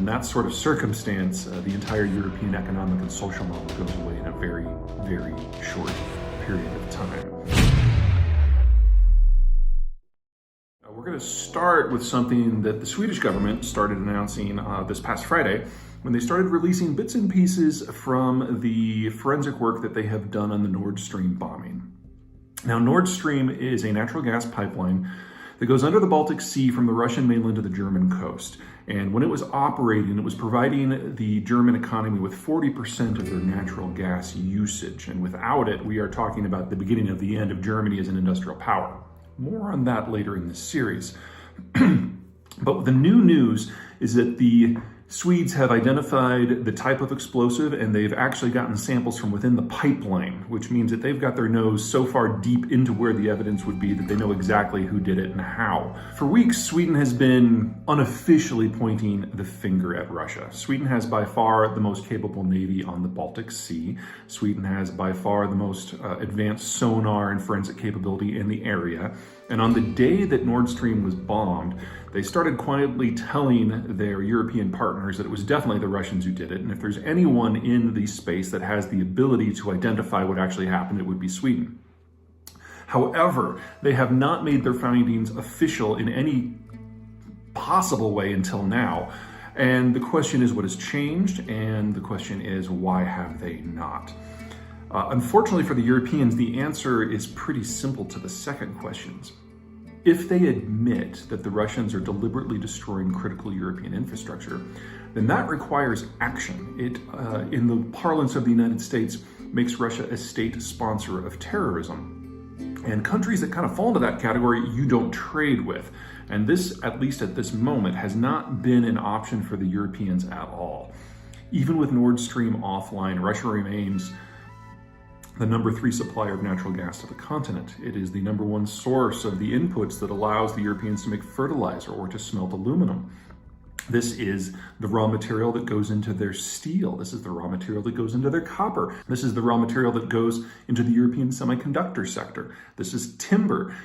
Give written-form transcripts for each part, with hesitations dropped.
that sort of circumstance, the entire European economic and social model goes away in a very, very short period of time. We're going to start with something that the Swedish government started announcing this past Friday when they started releasing bits and pieces from the forensic work that they have done on the Nord Stream bombing. Now, Nord Stream is a natural gas pipeline that goes under the Baltic Sea from the Russian mainland to the German coast. And when it was operating, it was providing the German economy with 40% of their natural gas usage. And without it, we are talking about the beginning of the end of Germany as an industrial power. More on that later in this series. But the new news is that the Swedes have identified the type of explosive, and they've actually gotten samples from within the pipeline, which means that they've got their nose so far deep into where the evidence would be that they know exactly who did it and how. For weeks, Sweden has been unofficially pointing the finger at Russia. Sweden has by far the most capable navy on the Baltic Sea. Sweden has by far the most advanced sonar and forensic capability in the area. And on the day that Nord Stream was bombed, they started quietly telling their European partners that it was definitely the Russians who did it. And if there's anyone in the space that has the ability to identify what actually happened, it would be Sweden. However, they have not made their findings official in any possible way until now. And the question is, what has changed? And the question is, why have they not? Unfortunately for the Europeans, the answer is pretty simple to the second questions. If they admit that the Russians are deliberately destroying critical European infrastructure, then that requires action. It, in the parlance of the United States, makes Russia a state sponsor of terrorism. And countries that kind of fall into that category, you don't trade with. And this, at least at this moment, has not been an option for the Europeans at all. Even with Nord Stream offline, Russia remains the number 3 supplier of natural gas to the continent. It is the number 1 source of the inputs that allows the Europeans to make fertilizer or to smelt aluminum. This is the raw material that goes into their steel. This is the raw material that goes into their copper. This is the raw material that goes into the European semiconductor sector. This is timber.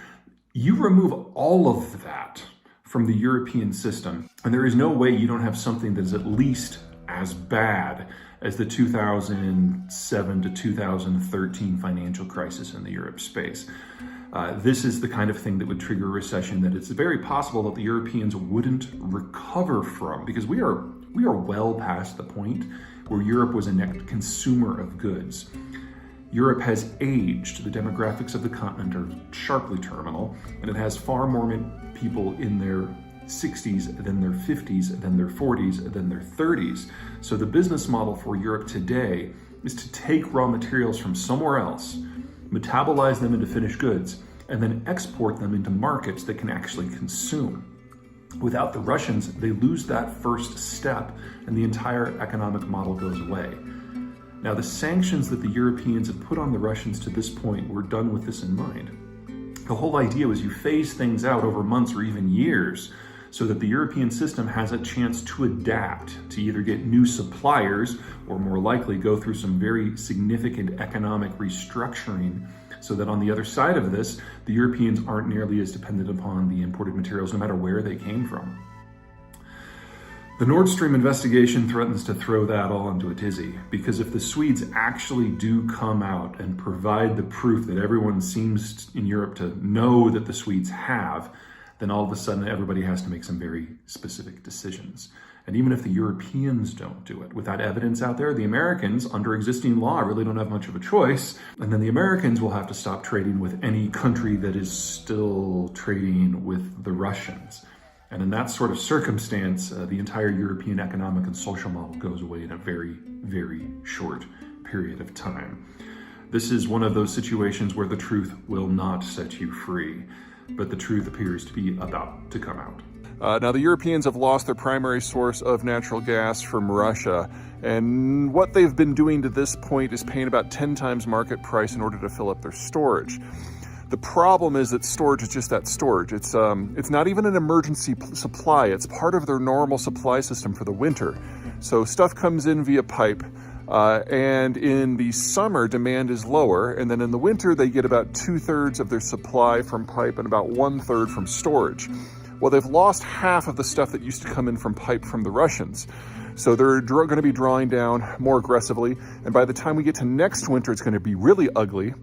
You remove all of that from the European system, and there is no way you don't have something that is at least as bad as the 2007 to 2013 financial crisis in the Europe space. This is the kind of thing that would trigger a recession that it's very possible that the Europeans wouldn't recover from, because we are well past the point where Europe was a net consumer of goods. Europe has aged. The demographics of the continent are sharply terminal, and it has far more people in their 60s than their 50s, than their 40s, than their 30s. So the business model for Europe today is to take raw materials from somewhere else, metabolize them into finished goods, and then export them into markets that can actually consume. Without the Russians, they lose that first step, and the entire economic model goes away. Now, the sanctions that the Europeans have put on the Russians to this point were done with this in mind. The whole idea was you phase things out over months or even years, so that the European system has a chance to adapt, to either get new suppliers or more likely go through some very significant economic restructuring, so that on the other side of this, the Europeans aren't nearly as dependent upon the imported materials no matter where they came from. The Nord Stream investigation threatens to throw that all into a tizzy, because if the Swedes actually do come out and provide the proof that everyone seems in Europe to know that the Swedes have, then all of a sudden everybody has to make some very specific decisions. And even if the Europeans don't do it, with that evidence out there, the Americans, under existing law, really don't have much of a choice. And then the Americans will have to stop trading with any country that is still trading with the Russians. And in that sort of circumstance, the entire European economic and social model goes away in a very, very short period of time. This is one of those situations where the truth will not set you free, but the truth appears to be about to come out. Now, the Europeans have lost their primary source of natural gas from Russia, and what they've been doing to this point is paying about 10 times market price in order to fill up their storage. The problem is that storage is just that, storage. It's not even an emergency supply. It's part of their normal supply system for the winter. So stuff comes in via pipe, and in the summer, demand is lower, and then in the winter, they get about 2/3 of their supply from pipe and about 1/3 from storage. Well, they've lost half of the stuff that used to come in from pipe from the Russians. So they're going to be drawing down more aggressively. And by the time we get to next winter, it's going to be really ugly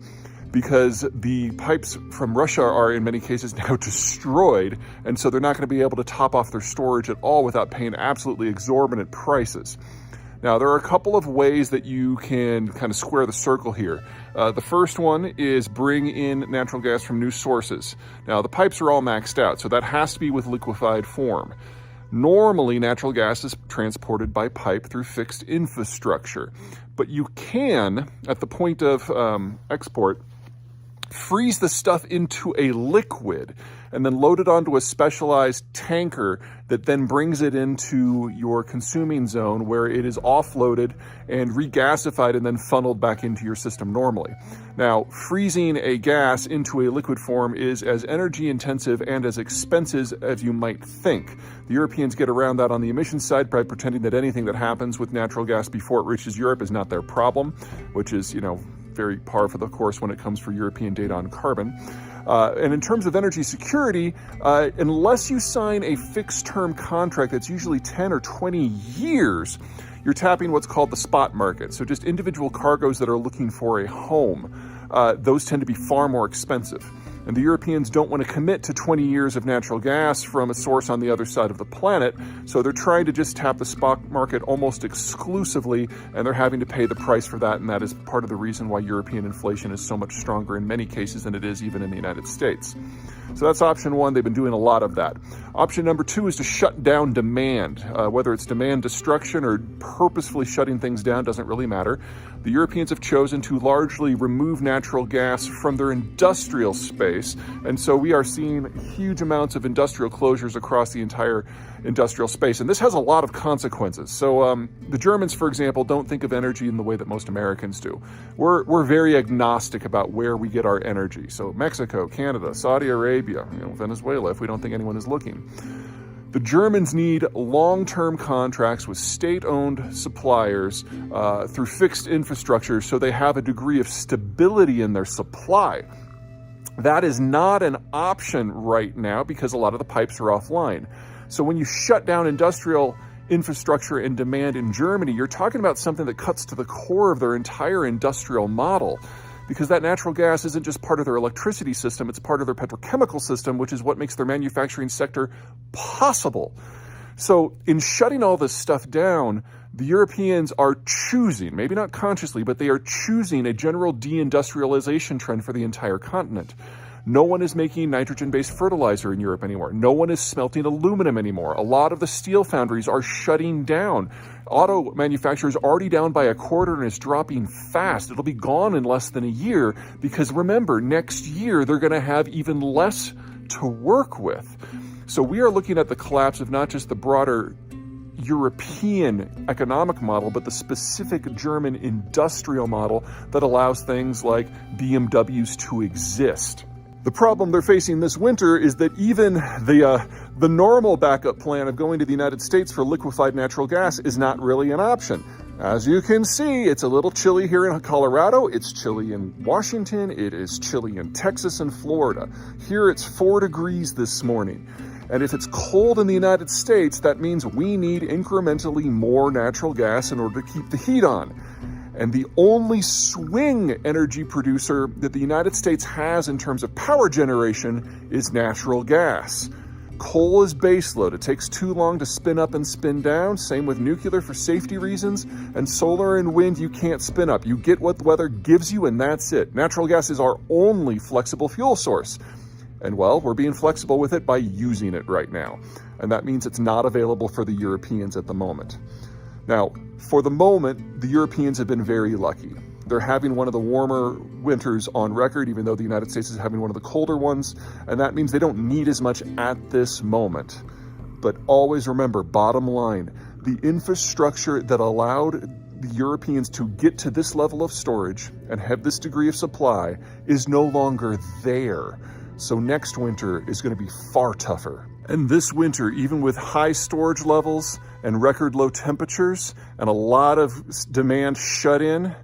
because the pipes from Russia are in many cases now destroyed. And so they're not going to be able to top off their storage at all without paying absolutely exorbitant prices. Now, there are a couple of ways that you can kind of square the circle here. The first one is bring in natural gas from new sources. Now, the pipes are all maxed out, so that has to be with liquefied form. Normally, natural gas is transported by pipe through fixed infrastructure, but you can, at the point of export, freeze the stuff into a liquid and then load it onto a specialized tanker that then brings it into your consuming zone where it is offloaded and regasified and then funneled back into your system normally. Now, freezing a gas into a liquid form is as energy intensive and as expensive as you might think. The Europeans get around that on the emissions side by pretending that anything that happens with natural gas before it reaches Europe is not their problem, which is, very par for the course when it comes for European data on carbon. And in terms of energy security, unless you sign a fixed term contract that's usually 10 or 20 years, you're tapping what's called the spot market. So just individual cargoes that are looking for a home. Those tend to be far more expensive. And the Europeans don't want to commit to 20 years of natural gas from a source on the other side of the planet. So they're trying to just tap the spot market almost exclusively, and they're having to pay the price for that. And that is part of the reason why European inflation is so much stronger in many cases than it is even in the United States. So that's option one. They've been doing a lot of that. Option number two is to shut down demand. Whether it's demand destruction or purposefully shutting things down doesn't really matter. The Europeans have chosen to largely remove natural gas from their industrial space. And so we are seeing huge amounts of industrial closures across the entire industrial space. And this has a lot of consequences. So the Germans, for example, don't think of energy in the way that most Americans do. We're very agnostic about where we get our energy. So Mexico, Canada, Saudi Arabia, Venezuela, if we don't think anyone is looking. The Germans need long-term contracts with state-owned suppliers through fixed infrastructure so they have a degree of stability in their supply. That is not an option right now because a lot of the pipes are offline. So when you shut down industrial infrastructure and demand in Germany, you're talking about something that cuts to the core of their entire industrial model, because that natural gas isn't just part of their electricity system, it's part of their petrochemical system, which is what makes their manufacturing sector possible. So in shutting all this stuff down, the Europeans are choosing, maybe not consciously, but they are choosing a general deindustrialization trend for the entire continent. No one is making nitrogen-based fertilizer in Europe anymore. No one is smelting aluminum anymore. A lot of the steel foundries are shutting down. Auto manufacturers already down by a quarter and is dropping fast. It'll be gone in less than a year because remember, next year they're going to have even less to work with. So we are looking at the collapse of not just the broader European economic model, but the specific German industrial model that allows things like BMWs to exist. The problem they're facing this winter is that even the normal backup plan of going to the United States for liquefied natural gas is not really an option. As you can see, it's a little chilly here in Colorado, it's chilly in Washington, it is chilly in Texas and Florida. Here it's 4 degrees this morning. And if it's cold in the United States, that means we need incrementally more natural gas in order to keep the heat on. And the only swing energy producer that the United States has in terms of power generation is natural gas. Coal is baseload. It takes too long to spin up and spin down. Same with nuclear for safety reasons. And solar and wind, you can't spin up. You get what the weather gives you and that's it. Natural gas is our only flexible fuel source. And well, we're being flexible with it by using it right now. And that means it's not available for the Europeans at the moment. Now, for the moment, the Europeans have been very lucky. They're having one of the warmer winters on record, even though the United States is having one of the colder ones. And that means they don't need as much at this moment. But always remember, bottom line, the infrastructure that allowed the Europeans to get to this level of storage and have this degree of supply is no longer there. So next winter is going to be far tougher. And this winter, even with high storage levels and record low temperatures and a lot of demand shut in,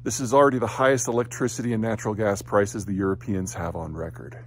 this is already the highest electricity and natural gas prices the Europeans have on record.